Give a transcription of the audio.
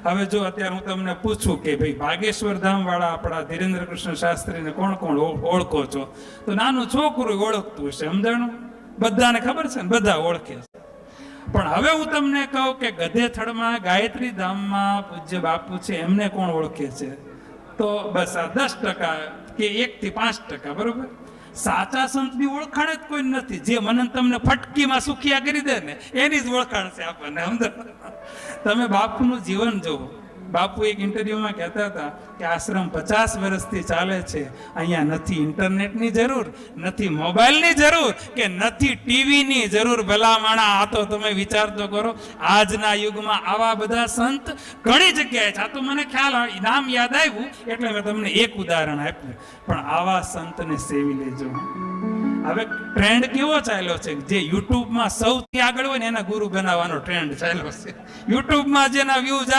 હવે જો અત્યારે હું તમને પૂછું કે ભાઈ ભાગેશ્વર ધામ વાળા આપણા ધીરેન્દ્ર કૃષ્ણ શાસ્ત્રીને કોણ કોણ ઓળખો છો, તો નાનું છોકરું ઓળખતું હશે, સમજાણું? બધાને ખબર છે ને, બધા ઓળખે છે. પણ હવે હું તમને કહું કે ગધેથડમાં ગાયત્રી ધામમાં પૂજ્ય બાપુ છે, એમને કોણ ઓળખે છે? તો બસ આ 10% કે 1 થી 5%, બરોબર? સાચા સંતની ઓળખાણ જ કોઈ નથી. જે મને તમને ફટકીમાં સુખિયા કરી દે ને એની જ ઓળખાણ છે આપણને. તમે બાપુનું જીવન જુઓ. બાપુ એક ઇન્ટરવ્યુમાં કહેતા હતા કે આશ્રમ 50 વર્ષથી ચાલે છે, અહીંયા નથી ઇન્ટરનેટની જરૂર, નથી મોબાઈલની જરૂર, કે નથી ટીવીની જરૂર. ભલા માણા, આ તો તમે વિચાર તો કરો, આજના યુગમાં આવા બધા સંત ઘણી જગ્યાએ છે. આ તો મને ખ્યાલ નામ યાદ આવ્યું એટલે મેં તમને એક ઉદાહરણ આપ્યું. પણ આવા સંતને સેવી લેજો. હવે ટ્રેન્ડ કેવો ચાલ્યો છે? જે યુટ્યુબમાં સૌથી આગળ હોય ને એના ગુરુ બનાવવાનો ટ્રેન્ડ ચાલ્યો છે. યુટ્યુબમાં જેના વ્યૂઝ